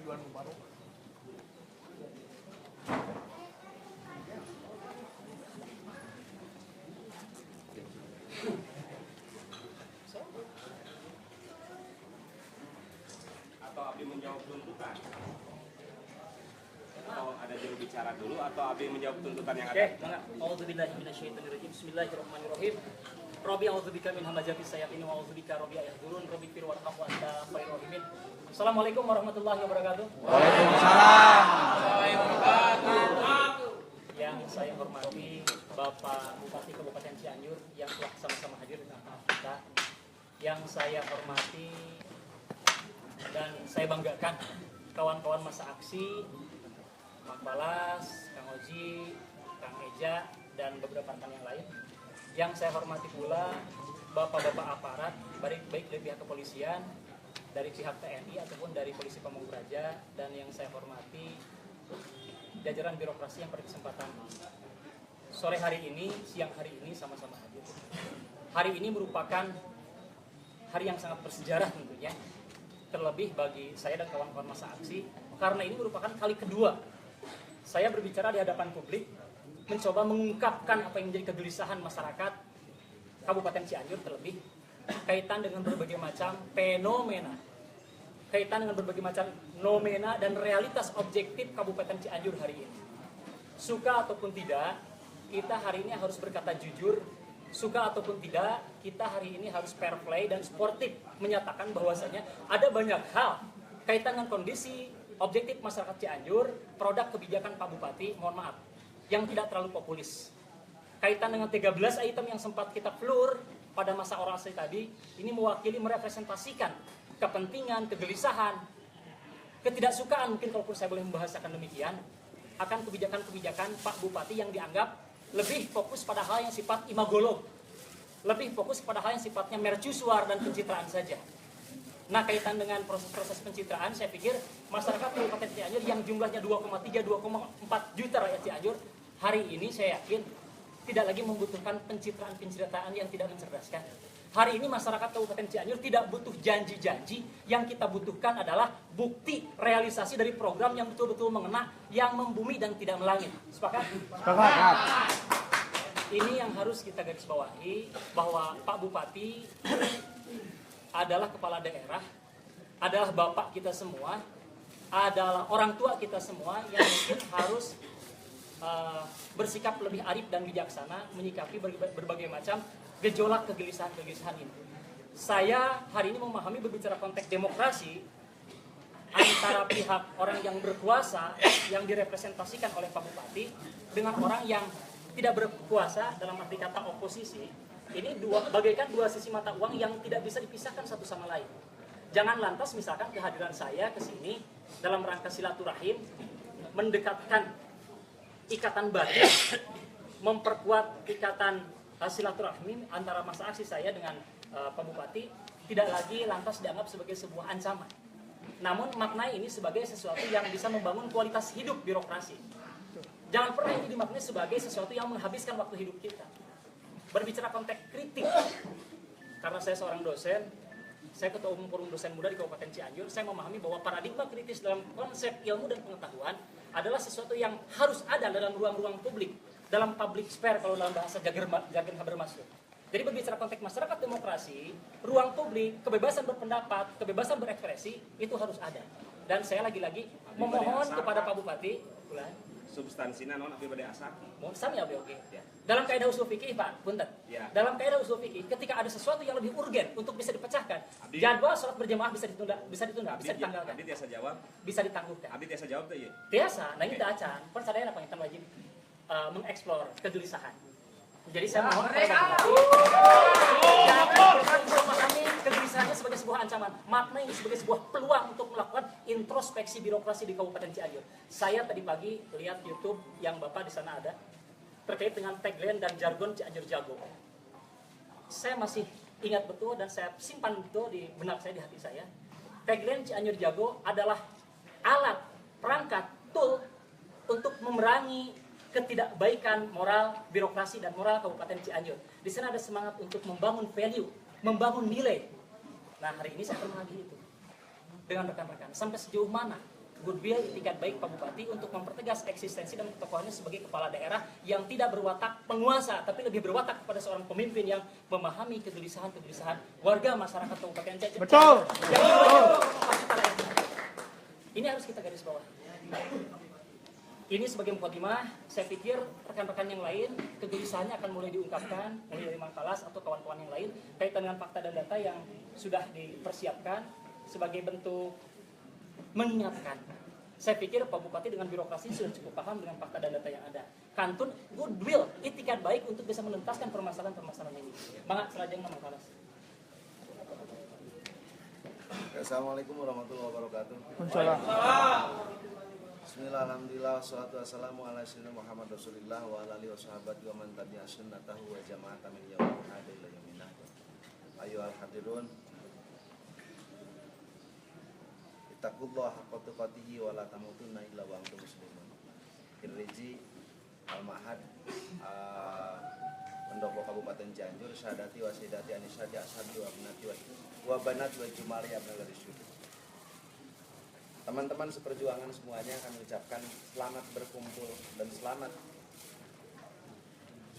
tujuan Mubarak. Atau Abdi menjawab tuntutan? Atau ada juru bicara dulu atau Abdi menjawab tuntutan yang ada? A'udzubillahi minasyaitonirrajim. Bismillahirrahmanirrahim. Rabbi a'udzubika min hamazatis sayatin wa a'udzubika rabbi yahdurun. Rabbi fir warham wa anta khairur rahimin. Assalamualaikum warahmatullahi wabarakatuh. Waalaikumsalam. Yang saya hormati Bapak Bupati Kabupaten Cianjur yang telah sama-sama hadir di tengah kita. Yang saya hormati dan saya banggakan kawan-kawan masa aksi, Mak Balas, Kang Oji, Kang Eja, dan beberapa rekan yang lain. Yang saya hormati pula bapak-bapak aparat, baik dari pihak kepolisian, dari pihak TNI ataupun dari Polisi Pamung Praja, dan yang saya hormati jajaran birokrasi yang pada kesempatan sore hari ini, siang hari ini sama-sama hadir. Hari ini merupakan hari yang sangat bersejarah tentunya, terlebih bagi saya dan kawan-kawan masa aksi, karena ini merupakan kali kedua saya berbicara di hadapan publik, mencoba mengungkapkan apa yang menjadi kegelisahan masyarakat Kabupaten Cianjur, terlebih kaitan dengan berbagai macam fenomena, kaitan dengan berbagai macam nomena dan realitas objektif Kabupaten Cianjur hari ini. Suka ataupun tidak, kita hari ini harus berkata jujur. Suka ataupun tidak, kita hari ini harus fair play dan sportif menyatakan bahwasanya ada banyak hal kaitan dengan kondisi objektif masyarakat Cianjur, produk kebijakan Pak Bupati, mohon maaf, yang tidak terlalu populis. Kaitan dengan 13 item yang sempat kita flur pada masa orasi tadi, ini mewakili, merepresentasikan kepentingan, kegelisahan, ketidaksukaan, mungkin kalau saya boleh membahasakan demikian, akan kebijakan-kebijakan Pak Bupati yang dianggap lebih fokus pada hal yang sifat imagolog, lebih fokus pada hal yang sifatnya mercusuar dan pencitraan saja. Nah, kaitan dengan proses-proses pencitraan, saya pikir masyarakat Kabupaten Cianjur yang jumlahnya 2,3-2,4 juta rakyat Cianjur, hari ini saya yakin tidak lagi membutuhkan pencitraan-pencitraan yang tidak mencerdaskan. Hari ini masyarakat Kabupaten Cianjur tidak butuh janji-janji, yang kita butuhkan adalah bukti realisasi dari program yang betul-betul mengena, yang membumi dan tidak melangit. Sepakat? Sepakat. Ini yang harus kita garis bawahi, bahwa Pak Bupati adalah kepala daerah, adalah bapak kita semua, adalah orang tua kita semua yang mungkin harus bersikap lebih arif dan bijaksana menyikapi berbagai macam gejolak kegelisahan-kegelisahan ini. Saya hari ini memahami berbicara konteks demokrasi antara pihak orang yang berkuasa yang direpresentasikan oleh Pak Bupati dengan orang yang tidak berkuasa dalam arti kata oposisi. Ini bagaikan dua sisi mata uang yang tidak bisa dipisahkan satu sama lain. Jangan lantas misalkan kehadiran saya ke sini dalam rangka silaturahim, mendekatkan ikatan batin, memperkuat ikatan silaturahmi antara masa aksi saya dengan Pak Bupati, tidak lagi lantas dianggap sebagai sebuah ancaman. Namun maknai ini sebagai sesuatu yang bisa membangun kualitas hidup birokrasi. Jangan pernah ini dimaknai sebagai sesuatu yang menghabiskan waktu hidup kita. Berbicara konteks kritik, karena saya seorang dosen, saya ketua umum forum dosen muda di Kabupaten Cianjur, saya memahami bahwa paradigma kritis dalam konsep ilmu dan pengetahuan adalah sesuatu yang harus ada dalam ruang-ruang publik, dalam public sphere kalau dalam bahasa jargon Habermas. Jadi berbicara konteks masyarakat demokrasi, ruang publik, kebebasan berpendapat, kebebasan berekspresi itu harus ada. Dan saya lagi-lagi memohon kepada Pak Bupati, substansinya non abdi bade asak. mohon sami abdi oke. Dalam kaidah usul fikih, Pak, punten. Ya. Dalam kaidah usul fikih, ketika ada sesuatu yang lebih urgen untuk bisa dipecahkan, jadwal sholat berjamaah bisa ditunda, bisa ditanggalkan. Abdi tiasa jawab. Bisa ditangguhkan. Abdi tiasa jawab tuh ya. Biasa, nah ini tidak acan. Persadaian apa yang kita wajib mengeksplor kegelisahan. Jadi saya mohon kepada Bapak memahami kegelisahannya sebagai sebuah ancaman, makna ini sebagai sebuah peluang untuk melakukan introspeksi birokrasi di Kabupaten Cianjur. Saya tadi pagi lihat YouTube yang Bapak di sana ada terkait dengan tagline dan jargon Cianjur Jago. Saya masih ingat betul dan saya simpan betul di benak saya, di hati saya. Tagline Cianjur Jago adalah alat, perangkat, tool untuk memerangi ketidakbaikan moral birokrasi dan moral Kabupaten Cianjur. Di sana ada semangat untuk membangun value, membangun nilai. Nah, hari ini saya akan menagih itu dengan rekan-rekan. Sampai sejauh mana goodwill, itikat baik Pak Bupati untuk mempertegas eksistensi dan ketokohannya sebagai kepala daerah yang tidak berwatak penguasa, tapi lebih berwatak kepada seorang pemimpin yang memahami kegelisahan warga masyarakat Kabupaten Cianjur. Betul. Ini harus kita garis bawah. Ini sebagai mukadimah, saya pikir rekan-rekan yang lain kegelisahannya akan mulai diungkapkan, mulai dari Mang Talas atau kawan-kawan yang lain kaitan dengan fakta dan data yang sudah dipersiapkan sebagai bentuk mengingatkan. Saya pikir Pak Bupati dengan birokrasi sudah cukup paham dengan fakta dan data yang ada. Kantun goodwill, itikat baik untuk bisa menuntaskan permasalahan-permasalahan ini. Mangga selajeng Mang Talas. Assalamualaikum warahmatullahi wabarakatuh. Bismillah, alhamdulillah, wassalatu wassalamu ala sayyidina Muhammad Rasulillah wa ala alihi washabihi wa man tabi'a sunnatahu wa jama'ata min yaumil hadi ila yaumil akhir. Ayyuhal hadirun, ittaqullaha haqqa tuqatih wa la tamutunna illa wa antum muslimun. Irriji Al-Ma'had Pendopo Kabupaten Cianjur, Sadati wa Sidati Anisati Ashabi wa Abnati wa Banati wa Jumali Abnal Risyud. Teman-teman seperjuangan semuanya kami ucapkan selamat berkumpul dan selamat.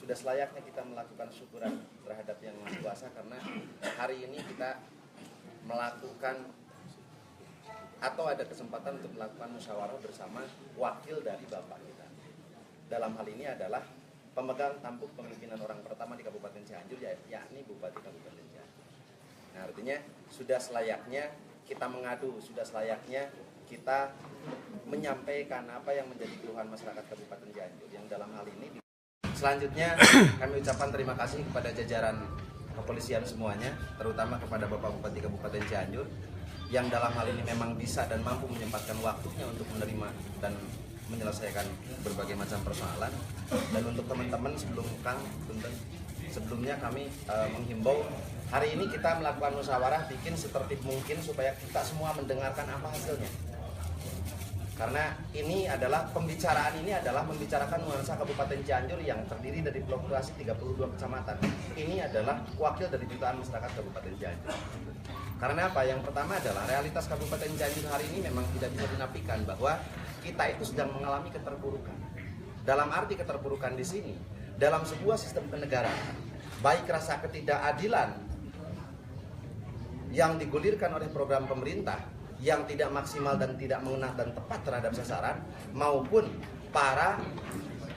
Sudah selayaknya kita melakukan syukuran terhadap Yang Maha Kuasa karena hari ini kita melakukan atau ada kesempatan untuk melakukan musyawarah bersama wakil dari Bapak kita. Dalam hal ini adalah pemegang tampuk pemimpinan orang pertama di Kabupaten Cianjur, yakni Bupati Kabupaten Cianjur. Nah, artinya sudah selayaknya kita mengadu, sudah selayaknya kita menyampaikan apa yang menjadi keluhan masyarakat Kabupaten Cianjur yang dalam hal ini. Selanjutnya kami ucapkan terima kasih kepada jajaran kepolisian semuanya, terutama kepada Bapak Bupati Kabupaten Cianjur yang dalam hal ini memang bisa dan mampu menyempatkan waktunya untuk menerima dan menyelesaikan berbagai macam persoalan. Dan untuk teman-teman sebelumnya kami menghimbau hari ini kita melakukan musyawarah bikin setertib mungkin supaya kita semua mendengarkan apa hasilnya. Karena ini adalah membicarakan nuansa Kabupaten Cianjur yang terdiri dari populasi 32 kecamatan. Ini adalah wakil dari jutaan masyarakat Kabupaten Cianjur. Karena apa? Yang pertama adalah realitas Kabupaten Cianjur hari ini memang tidak bisa dinafikan bahwa kita itu sedang mengalami keterpurukan. Dalam arti keterpurukan di sini, dalam sebuah sistem kenegaraan, baik rasa ketidakadilan yang digulirkan oleh program pemerintah yang tidak maksimal dan tidak mengena dan tepat terhadap sasaran, maupun para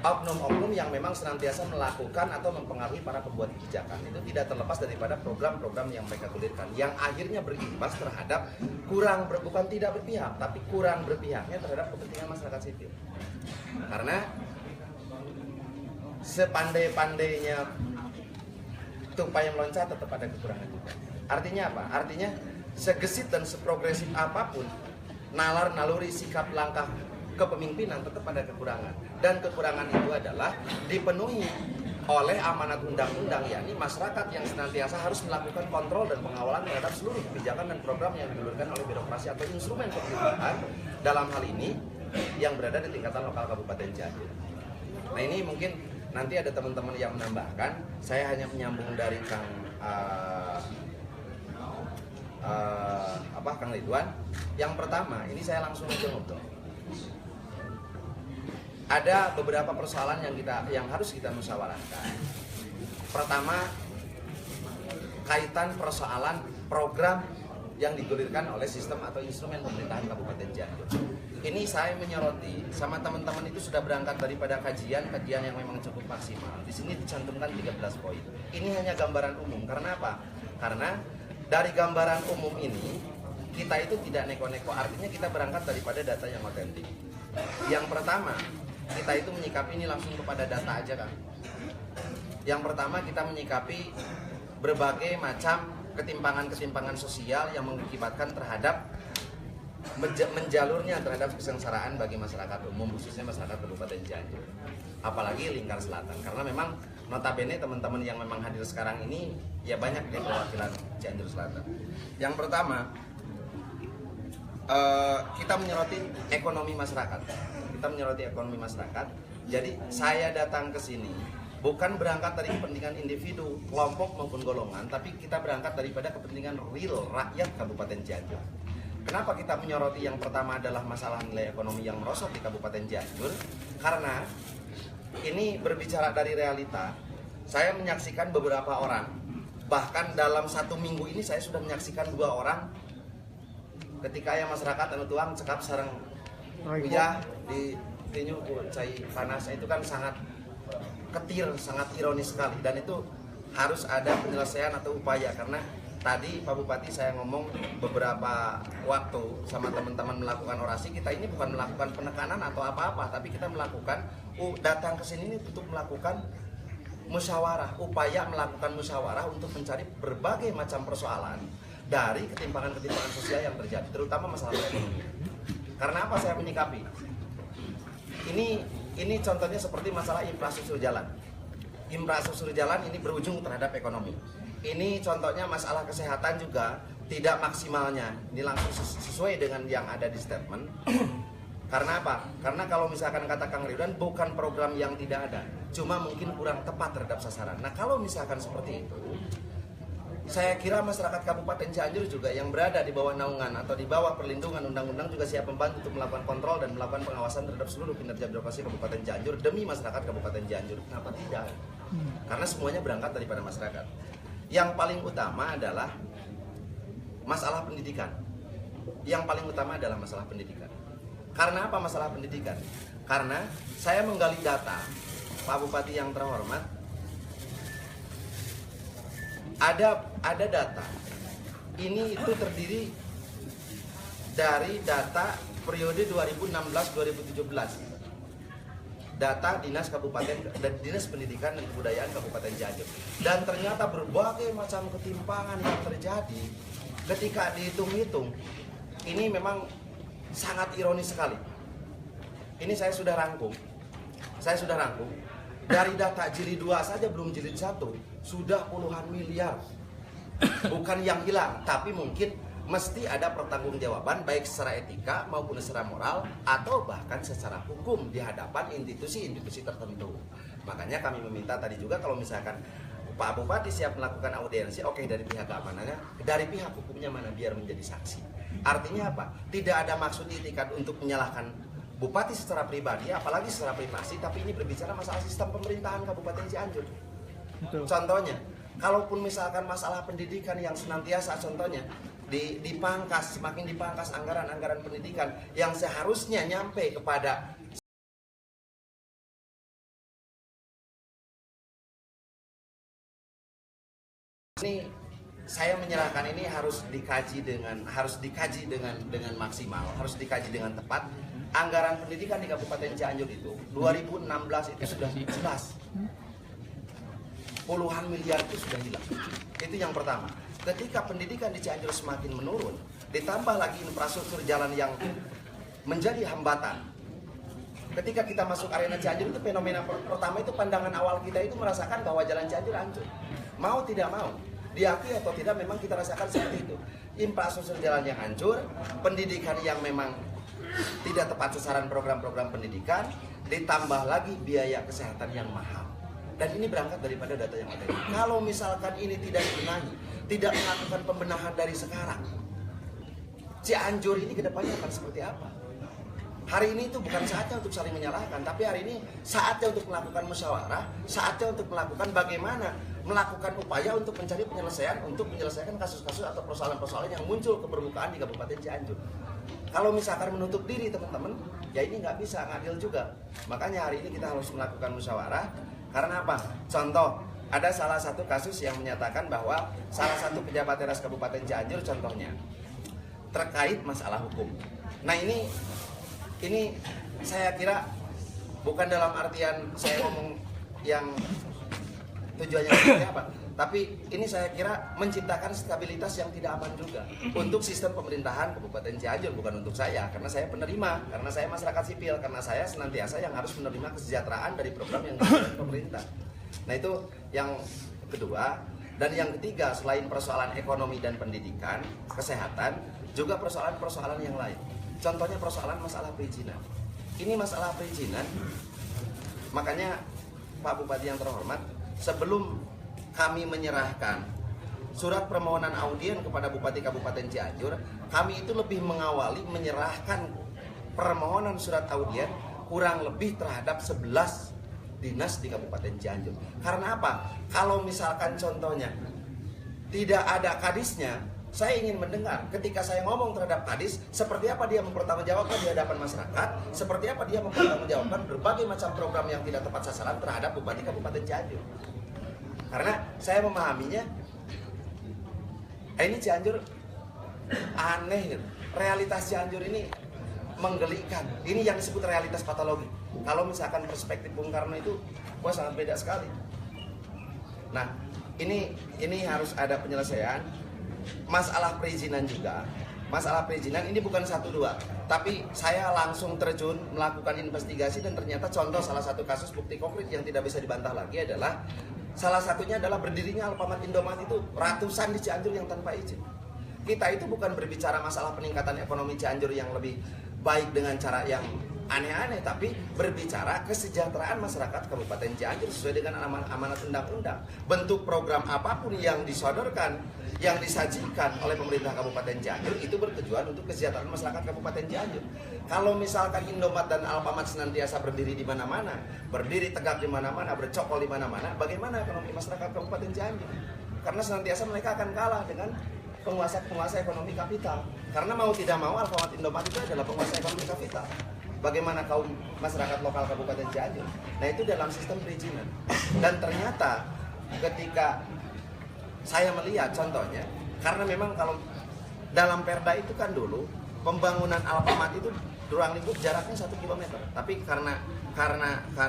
oknum-oknum yang memang senantiasa melakukan atau mempengaruhi para pembuat kebijakan. Itu tidak terlepas daripada program-program yang mereka gulirkan, yang akhirnya berimbas terhadap bukan tidak berpihak, tapi kurang berpihaknya terhadap kepentingan masyarakat sipil. Karena sepandai-pandainya tupai yang loncat tetap ada kekurangan juga. Artinya apa? Artinya segesit dan seprogresif apapun nalar naluri sikap langkah kepemimpinan tetap ada kekurangan, dan kekurangan itu adalah dipenuhi oleh amanat undang-undang, yakni masyarakat yang senantiasa harus melakukan kontrol dan pengawalan terhadap seluruh kebijakan dan program yang digulirkan oleh birokrasi atau instrumen pemerintahan dalam hal ini yang berada di tingkatan lokal Kabupaten Cianjur. Nah, ini mungkin nanti ada teman-teman yang menambahkan, saya hanya menyambung dari Kang Ridwan. Yang pertama, ini saya langsung aja ngobrol. Ada beberapa persoalan yang harus kita musyawarahkan. Pertama, kaitan persoalan program yang digulirkan oleh sistem atau instrumen pemerintahan Kabupaten Cianjur. Ini saya menyoroti sama teman-teman itu sudah berangkat daripada kajian yang memang cukup maksimal. Di sini dicantumkan 13 poin. Ini hanya gambaran umum. Karena apa? Karena dari gambaran umum ini kita itu tidak neko-neko, artinya kita berangkat daripada data yang otentik. Yang pertama, kita itu menyikapi ini langsung kepada data aja kan. Yang pertama, kita menyikapi berbagai macam ketimpangan-ketimpangan sosial yang mengakibatkan terhadap menjalurnya terhadap kesengsaraan bagi masyarakat umum, khususnya masyarakat Kabupaten Cianjur, apalagi lingkar selatan. Karena memang notabene teman-teman yang memang hadir sekarang ini ya banyak dari perwakilan Cianjur Selatan. Yang pertama, kita menyoroti ekonomi masyarakat. Jadi saya datang ke sini bukan berangkat dari kepentingan individu, kelompok maupun golongan, tapi kita berangkat daripada kepentingan real rakyat Kabupaten Cianjur. Kenapa kita menyoroti yang pertama adalah masalah nilai ekonomi yang merosot di Kabupaten Cianjur? Karena ini berbicara dari realita. Saya menyaksikan beberapa orang, bahkan dalam 1 minggu ini saya sudah menyaksikan 2 orang ketika yang masyarakat anu tuang cekap sareng uyah di tinyu cai panas itu kan sangat ketir, sangat ironis sekali, dan itu harus ada penyelesaian atau upaya. Karena tadi Pak Bupati saya ngomong beberapa waktu sama teman-teman melakukan orasi, kita ini bukan melakukan penekanan atau apa-apa, tapi kita melakukan datang ke sini ini untuk melakukan musyawarah, upaya melakukan musyawarah untuk mencari berbagai macam persoalan dari ketimpangan-ketimpangan sosial yang terjadi, terutama masalah ekonomi. Karena apa saya menyikapi? Ini contohnya seperti masalah infrastruktur jalan. Infrastruktur jalan ini berujung terhadap ekonomi. Ini contohnya masalah kesehatan juga tidak maksimalnya. Ini langsung sesuai dengan yang ada di statement. Karena apa? Karena kalau misalkan kata Kang Ridwan, bukan program yang tidak ada, cuma mungkin kurang tepat terhadap sasaran. Nah kalau misalkan seperti itu, saya kira masyarakat Kabupaten Cianjur juga yang berada di bawah naungan atau di bawah perlindungan undang-undang juga siap membantu untuk melakukan kontrol dan melakukan pengawasan terhadap seluruh kinerja birokrasi Kabupaten Cianjur demi masyarakat Kabupaten Cianjur. Kenapa tidak? Karena semuanya berangkat daripada masyarakat. Yang paling utama adalah masalah pendidikan. Yang paling utama adalah masalah pendidikan. Karena apa masalah pendidikan? Karena saya menggali data, Pak Bupati yang terhormat, ada data. Ini itu terdiri dari data periode 2016-2017. Data Dinas Kabupaten dan Dinas Pendidikan dan Kebudayaan Kabupaten Cianjur. Dan ternyata berbagai macam ketimpangan yang terjadi ketika dihitung-hitung. Ini memang sangat ironis sekali. Ini saya sudah rangkum. Dari data jilid 2 saja belum jilid 1 sudah puluhan miliar. Bukan yang hilang, tapi mungkin mesti ada pertanggungjawaban baik secara etika maupun secara moral atau bahkan secara hukum di hadapan institusi-institusi tertentu. Makanya kami meminta tadi juga kalau misalkan Pak Bupati siap melakukan audiensi, oke, dari pihak keamanannya, dari pihak hukumnya mana biar menjadi saksi. Artinya apa? Tidak ada maksud itikat untuk menyalahkan Bupati secara pribadi, apalagi secara privasi, tapi ini berbicara masalah sistem pemerintahan Kabupaten Cianjur. Contohnya, kalaupun misalkan masalah pendidikan yang senantiasa contohnya dipangkas, semakin dipangkas anggaran-anggaran pendidikan yang seharusnya nyampe kepada ini, saya menyerahkan ini harus dikaji dengan maksimal, harus dikaji dengan tepat. Anggaran pendidikan di Kabupaten Cianjur itu 2016 itu sudah jelas. Puluhan miliar itu sudah hilang. Itu yang pertama. Ketika pendidikan di Cianjur semakin menurun, ditambah lagi infrastruktur jalan yang menjadi hambatan. Ketika kita masuk arena Cianjur itu fenomena pertama itu pandangan awal kita itu merasakan bahwa jalan Cianjur hancur. Mau tidak mau, diakui atau tidak memang kita rasakan seperti itu. Infrastruktur jalan yang hancur, pendidikan yang memang tidak tepat sasaran program-program pendidikan, ditambah lagi biaya kesehatan yang mahal. Dan ini berangkat daripada data yang ada. Kalau misalkan ini tidak dibenahi, tidak melakukan pembenahan dari sekarang, Cianjur ini kedepannya akan seperti apa? Hari ini itu bukan saatnya untuk saling menyalahkan, tapi hari ini saatnya untuk melakukan musyawarah, saatnya untuk melakukan bagaimana melakukan upaya untuk mencari penyelesaian, untuk menyelesaikan kasus-kasus atau persoalan-persoalan yang muncul ke permukaan di Kabupaten Cianjur. Kalau misalkan menutup diri teman-teman, ya ini nggak bisa, ngadil juga. Makanya hari ini kita harus melakukan musyawarah. Karena apa? Contoh, ada salah satu kasus yang menyatakan bahwa salah satu pejabat teras Kabupaten Cianjur contohnya terkait masalah hukum. Nah ini saya kira bukan dalam artian saya ngomong yang tujuannya seperti apa, tapi ini saya kira menciptakan stabilitas yang tidak aman juga untuk sistem pemerintahan Kabupaten Cianjur, bukan untuk saya, karena saya penerima, karena saya masyarakat sipil, karena saya senantiasa yang harus menerima kesejahteraan dari program yang dilakukan pemerintah. Nah itu yang kedua. Dan yang ketiga, selain persoalan ekonomi dan pendidikan, kesehatan, juga persoalan-persoalan yang lain. Contohnya persoalan masalah perizinan. Ini masalah perizinan, makanya Pak Bupati yang terhormat, sebelum kami menyerahkan surat permohonan audien kepada Bupati Kabupaten Cianjur, kami itu lebih mengawali menyerahkan permohonan surat audien kurang lebih terhadap 11 dinas di Kabupaten Cianjur. Karena apa? Kalau misalkan contohnya tidak ada kadisnya, saya ingin mendengar ketika saya ngomong terhadap kadis, seperti apa dia mempertanggungjawabkan di hadapan masyarakat, seperti apa dia mempertanggungjawabkan berbagai macam program yang tidak tepat sasaran terhadap Bupati Kabupaten Cianjur. Karena saya memahaminya, ini Cianjur aneh, realitas Cianjur ini menggelikan. Ini yang disebut realitas patologi. Kalau misalkan perspektif Bung Karno itu, wah sangat beda sekali. Nah, ini harus ada penyelesaian. Masalah perizinan juga, masalah perizinan ini bukan 1-2, tapi saya langsung terjun melakukan investigasi dan ternyata contoh salah satu kasus bukti konkret yang tidak bisa dibantah lagi adalah salah satunya adalah berdirinya Alfamart Indomaret itu ratusan di Cianjur yang tanpa izin. Kita itu bukan berbicara masalah peningkatan ekonomi Cianjur yang lebih baik dengan cara yang aneh-aneh, tapi berbicara kesejahteraan masyarakat Kabupaten Cianjur sesuai dengan amanat undang-undang. Bentuk program apapun yang disodorkan, yang disajikan oleh pemerintah Kabupaten Cianjur itu bertujuan untuk kesejahteraan masyarakat Kabupaten Cianjur. Kalau misalkan Indomaret dan Alfamart senantiasa berdiri di mana-mana, berdiri tegak di mana-mana, bercokol di mana-mana, bagaimana ekonomi masyarakat Kabupaten Cianjur? Karena senantiasa mereka akan kalah dengan penguasa ekonomi kapital. Karena mau tidak mau Alfamart Indomaret itu adalah penguasa ekonomi kapital. Bagaimana kaum masyarakat lokal Kabupaten Cianjur? Nah itu dalam sistem perizinan. Dan ternyata ketika saya melihat contohnya, karena memang kalau dalam Perda itu kan dulu pembangunan Alfamart itu ruang lingkup jaraknya 1 km. Tapi karena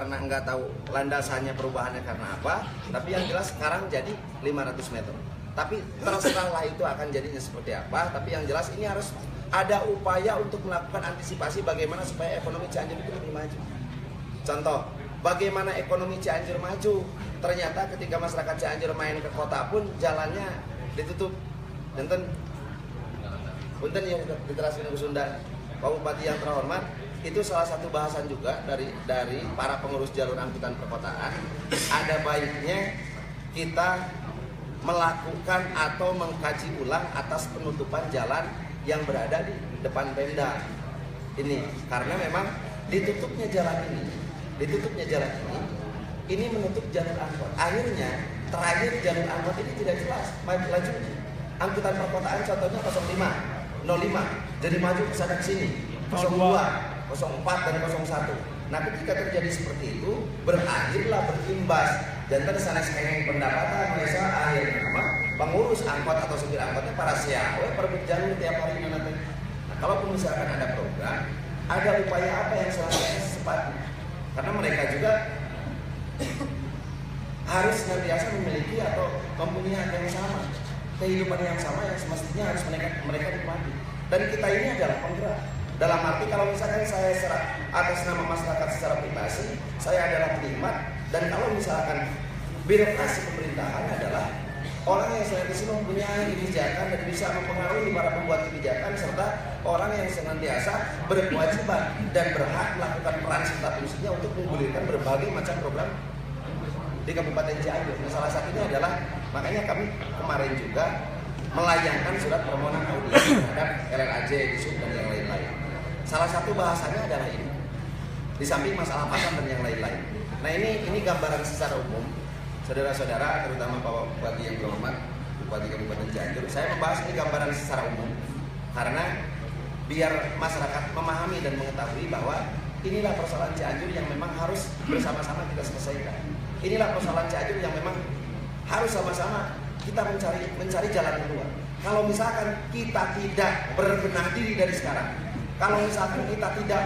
nggak tahu landasannya perubahannya karena apa, tapi yang jelas sekarang jadi 500 meter. Tapi terserahlah itu akan jadinya seperti apa. Tapi yang jelas ini harus ada upaya untuk melakukan antisipasi bagaimana supaya ekonomi Cianjur itu lebih maju. Contoh, bagaimana ekonomi Cianjur maju? Ternyata ketika masyarakat Cianjur main ke kota pun jalannya ditutup. Punten yang diteraskan ke Sunda, Pak Bupati yang terhormat, itu salah satu bahasan juga dari para pengurus jalur angkutan perkotaan. Ada baiknya kita melakukan atau mengkaji ulang atas penutupan jalan yang berada di depan Pemda ini, karena memang ditutupnya jalan ini menutup jalur angkot. Akhirnya terakhir jalur angkot ini tidak jelas laju. Angkutan perkotaan contohnya 05, 05 jadi maju ke sana ke sini, 02, 04 dan 01. Nah ketika terjadi seperti itu berakhirlah berimbas dan tersanes kengeng pendapatan mereka akhirnya apa? Pengurus angkot atau supir angkotnya para siawe perbut jalur tiap hari nanti. Nah kalaupun misalkan ada program, ada upaya apa yang selanjutnya secepatnya, karena mereka juga harus senantiasa memiliki atau mempunyai hak yang sama, kehidupan yang sama yang semestinya harus mereka nikmati. Dan kita ini adalah penggerak. Dalam arti kalau misalkan saya atas nama masyarakat secara privasi, saya adalah penikmat, dan kalau misalkan birokrasi pemerintahan adalah orang yang senantiasa mempunyai kebijakan dan bisa mempengaruhi para pembuat kebijakan, serta orang yang senantiasa berkewajiban dan berhak melakukan peran serta fungsinya untuk menggulirkan berbagai macam program di Kabupaten Cianjur. Salah satunya adalah, makanya kami kemarin juga melayangkan surat permohonan audien terhadap LLAJ, Disub dan yang lain-lain. Salah satu bahasanya adalah ini, di samping masalah pasar dan yang lain-lain. Nah ini gambaran secara umum, saudara-saudara, terutama Pak Bupati yang terhormat, Bupati Kabupaten Cianjur. Saya membahas ini gambaran secara umum karena biar masyarakat memahami dan mengetahui bahwa inilah persoalan Cianjur yang memang harus bersama-sama kita selesaikan. Inilah persoalan Cianjur yang memang harus sama-sama kita mencari jalan keluar. Kalau misalkan kita tidak berbenah diri dari sekarang, kalau misalkan kita tidak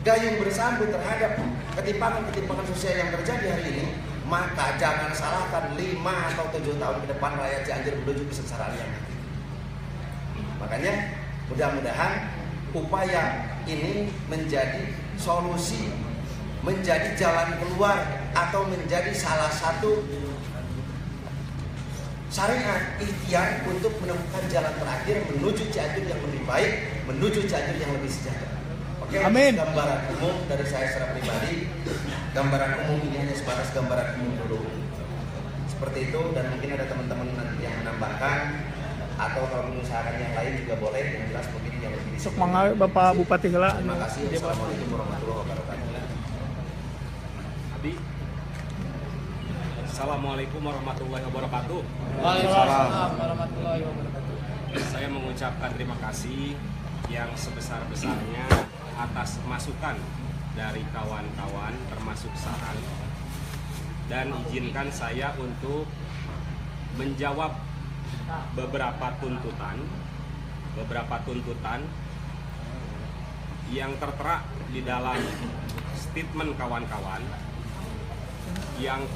gayung bersambut terhadap ketimpangan-ketimpangan sosial yang terjadi hari ini, maka jangan salahkan 5 atau 7 tahun ke depan rakyat Cianjur menuju kesengsaraan yang nanti. Makanya mudah-mudahan upaya ini menjadi solusi, menjadi jalan keluar, atau menjadi salah satu syariat ikhtiar untuk menemukan jalan terakhir menuju Cianjur yang lebih baik, menuju Cianjur yang lebih sejahtera. Oke, Amin. Gambaran umum dari saya secara pribadi, gambaran umum ini hanya sebatas gambaran umum dulu. Seperti itu, dan mungkin ada teman-teman nanti yang menambahkan atau kalau mengusahakan yang lain juga boleh. Yang jelas mungkin yang lebih Semangat Bapak Bupati heula. Terima kasih. Wassalamualaikum warahmatullahi wabarakatuh. Abi. Assalamualaikum warahmatullahi wabarakatuh. Waalaikumsalam warahmatullahi wabarakatuh. Saya mengucapkan terima kasih yang sebesar-besarnya atas masukan dari kawan-kawan termasuk saran, dan izinkan saya untuk menjawab beberapa tuntutan yang tertera di dalam statement kawan-kawan. Yang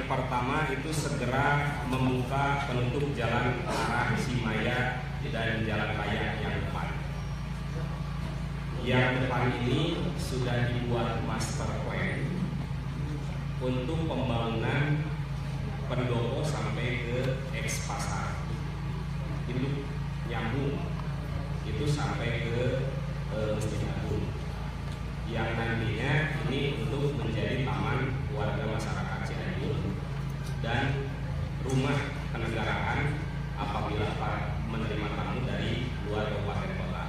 pertama itu segera membuka penutup jalan arah Simaya dan jalan raya yang depan. Yang depan ini sudah dibuat master plan untuk pembangunan pendopo sampai ke X Pasar. Itu nyambung itu sampai ke Masjid Agung. Yang nantinya ini untuk menjadi taman warga masyarakat Cianjur dan rumah kenegaraan apabila menerima tamu dari luar kabupaten kota.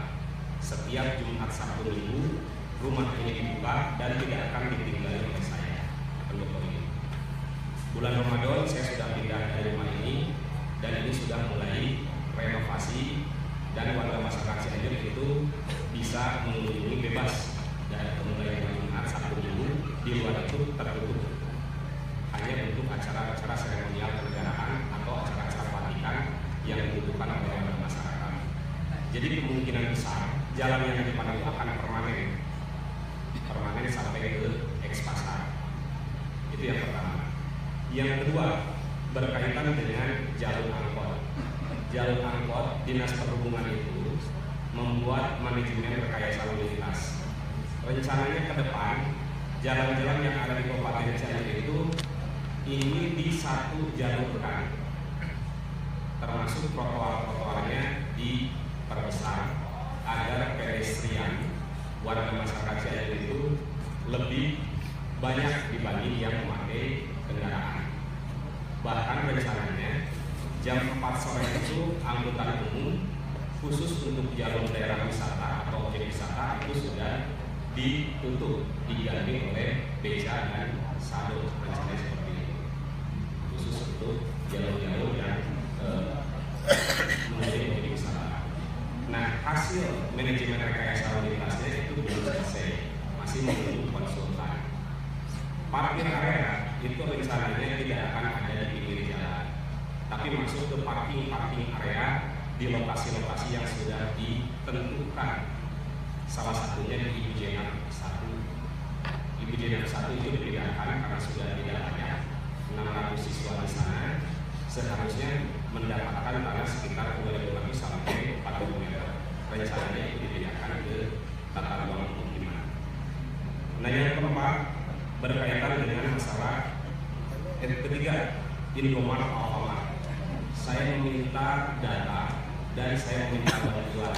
Setiap Jumat Sabtu Minggu rumah ini dibuka dan tidak akan ditinggali oleh saya, pendopo ini. Bulan Ramadan saya sudah pindah dari rumah ini dan ini sudah mulai renovasi, dan warga masyarakat Cianjur itu bisa mengunjungi bebas dari mulai Jumat Sabtu Minggu. Di luar itu tertutup hanya untuk acara-acara seremonial kenegaraan atau acara-acara pelatihan yang dibutuhkan oleh warga masyarakat. Jadi kemungkinan besar jalan yang depan itu akan permanen sampai ke X Pasar. Itu yang pertama. Yang kedua, berkaitan dengan jalur angkot. Jalur angkot, Dinas Perhubungan itu membuat manajemen rekayasa lalu lintas. Rencananya ke depan jalan-jalan yang ada di Kabupaten Cianjur itu ini di satu jalurkan, termasuk trotoar-trotoarnya diperbesar agar pedestrian warga masyarakat Cianjur itu lebih banyak dibanding yang memakai kendaraan. Bahkan rencananya jam 4 sore itu angkutan umum khusus untuk jalur daerah wisata atau objek wisata itu sudah ditutup, diganti oleh beca dan sado, rencananya seperti itu, khusus untuk jalur-jalur yang menjadi objek wisata. Nah, hasil manajemen rekayasa lalu lintasnya itu belum selesai, masih menunggu konsultan. Parkir area itu rencananya tidak akan ada di pinggir jalan, tapi masuk ke parking area di lokasi-lokasi yang sudah ditentukan. Salah satunya di Ibu Jenar 1. Ibu Jenar 1 itu dipindahkan karena sudah tidak banyak 600 siswa di sana, seharusnya mendapatkan tanah sekitar 2.500 sampai 40 meter. Rencananya itu dipindahkan ke tata ruang pemukiman. Nah, yang keempat berkaitan dengan masalah ketiga, Indomaret Alfamart. Saya meminta data dan saya meminta bantuan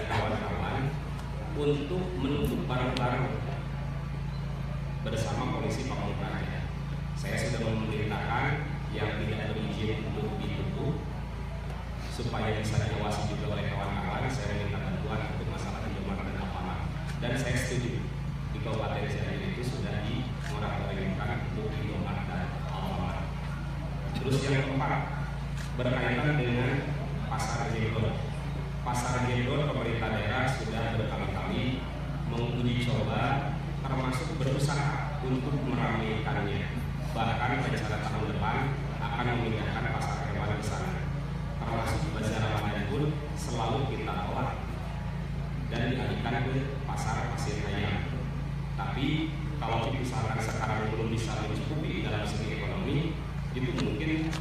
kawan-kawan untuk menutup barang-barang bersama polisi Pamung Praja. Saya sudah memerintahkan yang tidak berizin untuk ditutup supaya bisa diawasi juga oleh kawan-kawan. Saya minta bantuan untuk masalah Indomaret dan Alfamart, dan saya setuju di Kabupaten Cianjur itu sudah dimoratoriumkan untuk Indomaret dan Alfamart. Terus yang keempat berkaitan dengan Pasar Gendor. Pasar Gendor pemerintah daerah sudah berkali-kali menguji coba, termasuk berusaha untuk meramaikannya. Bahkan rencana tahun depan akan memindahkan pasar hewan ke sana. Termasuk bazar Ramadan pun selalu kita tolak dan dialihkan ke pasar Pasir Hayam. Tapi kalau misalkan sekarang belum bisa mencukupi dalam segi ekonomi, itu mungkin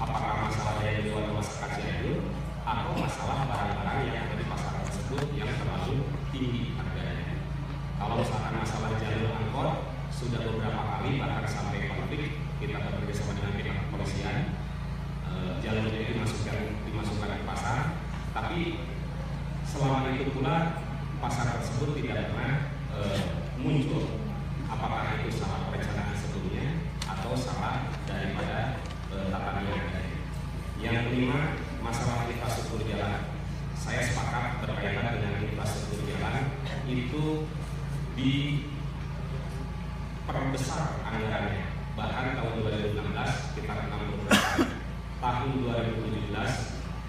apakah masalah yang di luar masyarakat Cianjur atau masalah barang-barang yang ada di pasar tersebut yang terlalu tinggi harganya. Kalau misalkan masalah jalur angkot sudah beberapa kali bahkan sampai konflik, kita bekerja sama dengan pihak kepolisian, jalurnya dimasukkan ke pasar, tapi selama itu pula pasar tersebut tidak pernah muncul diperbesar anggarannya. Bahkan tahun 2016 sekitar 60%, tahun 2017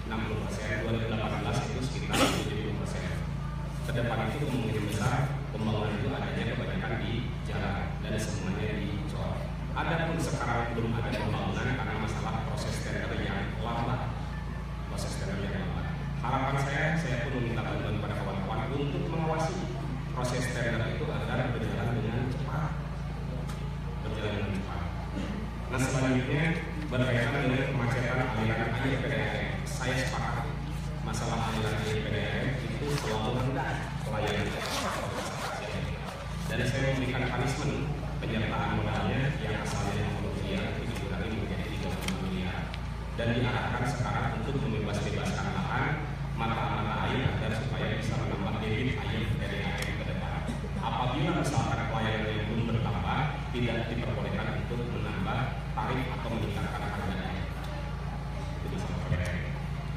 60%, 2018 itu sekitar 70%. Kedepan itu kemungkinan besar pembangunan itu adanya kebanyakan di jalan dan semuanya dicor. Adapun sekarang belum ada pembangunan karena masalah proses tender yang lambat. Harapan saya pun meminta bantuan kepada kawan-kawan untuk mengawasi proses tender itu agar berjalan dengan cepat. Nah, selanjutnya berkaitan dengan kemacetan aliran air PDAM. Saya sepakat masalah aliran air PDAM itu selalu rendah pelayanan. Dan saya memberikan punishment penyertaan modalnya yang asalnya 50 miliar itu dikurangi menjadi 35 miliar dan diarahkan sekarang untuk membebaskan lahan mata air agar supaya bisa menambah debit air dari AIM ke depan. Apabila misalkan pelayanan yang belum bertambah, tidak diperbolehkan untuk menambah tarif atau meningkatkan harga air.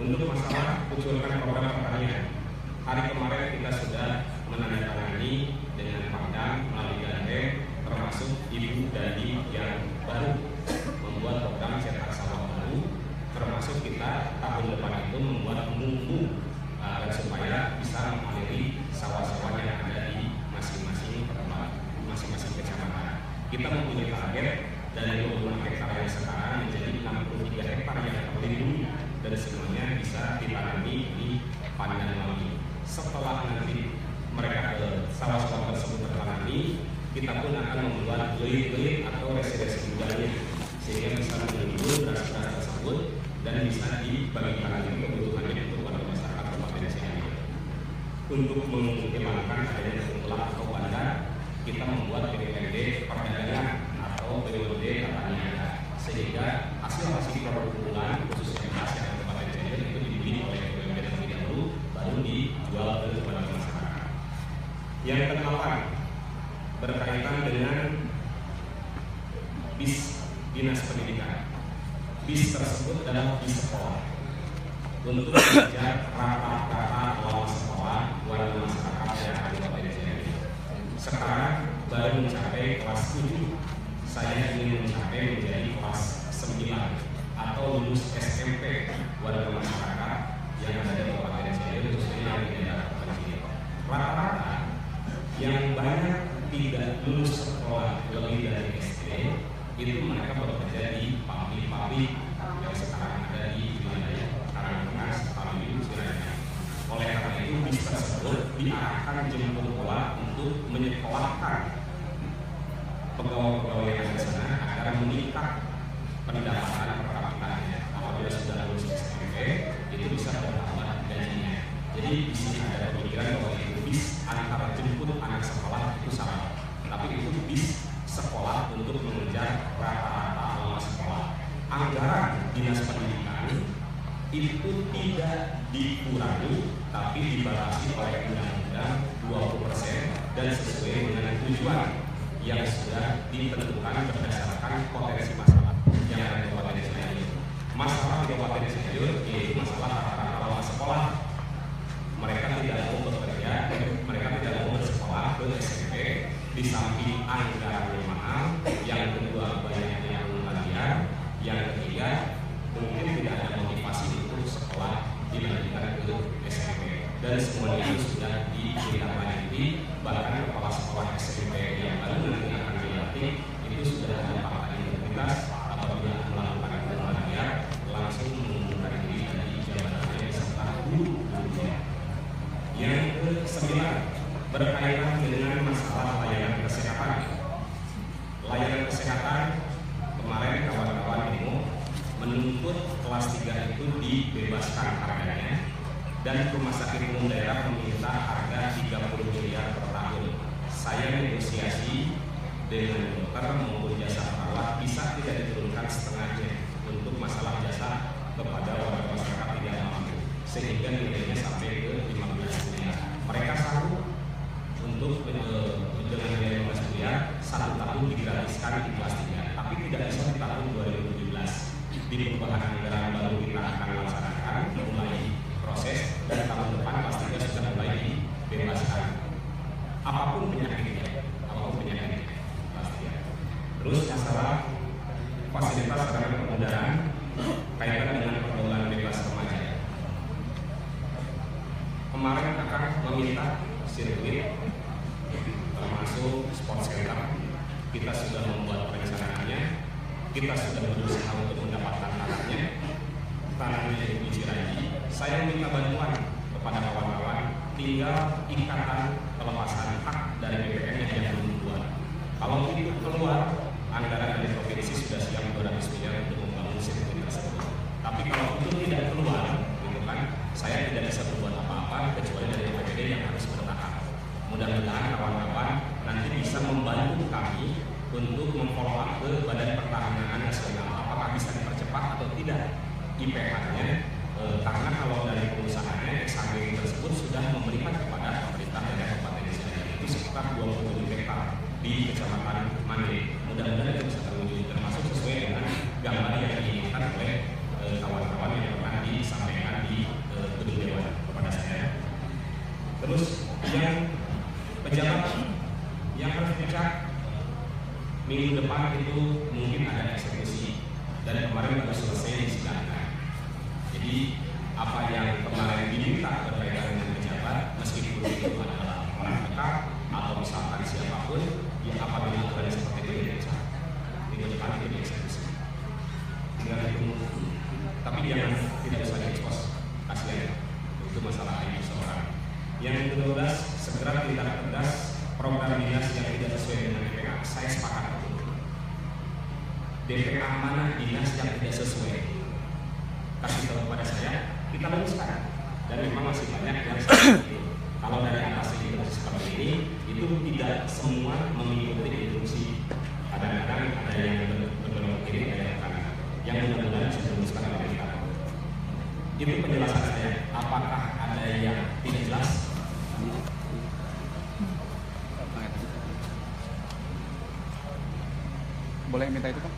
Untuk masalah usulkan program pertanian, hari kemarin kita sudah menandatangani dengan Pangdam melalui Gandeng, termasuk Ibu Dadi yang baru membuat program cetak sawah baru, termasuk kita tahun depan itu membuat mumbu agar supaya bisa mengaliri sawah-sawah yang ada di masing-masing kecamatan. Kita mempunyai target dari 26 hektar yang sekarang menjadi 63 hektar yang terlindungi dan semuanya bisa ditanami di Pandan Lagi. Setelah nanti mereka ke sawah-sawah tersebut tertanami, kita pun akan membuat grid atau resi budaya sehingga bisa menghibur beras-beras tersebut dan bisa dibagikan lagi kebutuhannya untuk warga masyarakat Kabupaten Cianjur. Untuk menghilangkan adanya tengkulak atau bandar, kita membuat BPD perdagangan atau BPD pertanian sehingga hasil produk unggulan khususnya beras yang Kabupaten Cianjur itu dibeli oleh BPD terlebih dahulu baru dijual kepada masyarakat. Yang ke-8 berkaitan dengan bis dinas pendidikan. Bis tersebut adalah bis sekolah untuk mengejar rata-rata lama sekolah warga masyarakat yang ada di Kabupaten Cianjur. Sekarang baru mencapai kelas 7. Saya ingin mencapai menjadi kelas 9 atau lulus SMP warga masyarakat yang ada di Kabupaten Cianjur, khususnya yang di daerah Kabupaten Cianjur. Rata-rata yang banyak tidak lulus sekolah lebih dari SD itu mereka bekerja di pabrik yang sekarang ada di wilayah Karangtengah, Palu, Ciracas. Oleh karena itu bis tersebut diarahkan jemput bola untuk menyekolahkan pegawai-pegawai yang ada di sana agar meningkat pendapatan perkapitannya. Apabila sudah lulus SMP itu bisa bertambah gajinya. Jadi di sini ada pemikiran bahwa itu bis antara jemput anak sekolah itu sama, tapi itu bis sekolah untuk mengejar rata-rata lama sekolah. Anggaran dinas pendidikan itu tidak dikurangi, tapi dibatasi oleh undang-undang 20% dan sesuai dengan tujuan yang sudah ditentukan berdasarkan potensi masalah yang ada di Kabupaten Cianjur. Masalah di Kabupaten Cianjur yaitu masalah rata-rata lama sekolah. Mereka tidak mau bekerja, mereka tidak mau bersekolah ke SMP. Di samping anggaran yang mahal, yang kedua banyak yang latihan, yang ketiga mungkin tidak ada motivasi untuk sekolah dilanjutkan ke SMP dan semuanya itu sudah ditindaklanjuti. Bahkan kepala sekolah SMP yang baru nanti akan dilatih itu sudah ada fakta integritas apabila melakukan pembelajaran langsung mengundurkan diri dari jabatannya beserta guru-gurunya. Yang ke-9 berkaitan dengan masalah layanan kesehatan. Layanan kesehatan kemarin kawan-kawan demo menuntut kelas 3 itu dibebaskan harganya dan Rumah Sakit Umum Daerah meminta harga 30 miliar per tahun. Saya negosiasi dengan dokter maupun jasa perawat bisa tidak diturunkan setengahnya untuk masalah jasa kepada warga masyarakat tidak mampu sehingga nilainya sampai ke 15 miliar. Mereka sanggup untuk dengan biaya 15 miliar 1 tahun digratiskan di kelas 3, tapi tidak bisa di tahun 2017. Di perubahan anggaran baru kita akan laksanakan mulai proses dan tahun depan kelas 3 sudah mulai dibebaskan. Apapun penyakitnya, kemarin akan meminta sirkuit termasuk sport center. Kita sudah membuat perencanaannya, kita sudah berusaha untuk mendapatkan tanahnya di Ciranji. Saya minta bantuan kepada kawan-kawan, tinggal ikatan pelepasan hak dari BPN yang belum keluar. Kalau itu keluar, anggaran dari provinsi sudah siap 200 miliar untuk membangun sirkuit tersebut. Tapi kalau itu tidak keluar, gitu kan, saya tidak bisa berbuat apa-apa kecuali dari APBD yang harus bertahan. Mudah-mudahan kawan-kawan nanti bisa membantu kami untuk memfollow up ke Badan Pertanahan Nasional apakah bisa dipercepat atau tidak IPH-nya, karena kalau dari pengusahanya SHG tersebut sudah memberikan kepada pemerintah daerah Kabupaten Ciranji itu sekitar 27 hektar di Kecamatan Mande. Mudah-mudahan itu bisa terwujud, termasuk sesuai dengan gambar yang diinginkan oleh kawan-kawan yang pernah disampaikan di gedung dewan kepada saya. Terus yang pejabat yang harus dicek minggu depan itu mungkin ada eksekusi dan kemarin baru selesai disidangkan. Jadi apa yang kemarin diminta berkaitan dengan pejabat, meskipun itu adalah orang dekat atau misalkan siapapun, yang apabila aturan seperti itu dicek minggu depan itu dieksekusi. Tinggal ditunggu. Tapi jangan tidak usah diekspos, kasihan itu masalah ini seorang. Yang ke-12, segera tindak tegas program dinas yang tidak sesuai dengan DPA. Saya sepakat betul. DPA mana dinas yang tidak sesuai? Kasih tahu kepada saya, kita luruskan. Dan memang masih banyak yang seperti itu. Kalau dari atas instruksi seperti ini, itu tidak semua mengikuti instruksi. Kadang-kadang ada yang berbelok kiri, ada yang kanan. Yang mudah-mudahan bisa diluruskan oleh kita. Itu penjelasan saya. Apakah ada yang tidak jelas? Boleh minta itu, Pak?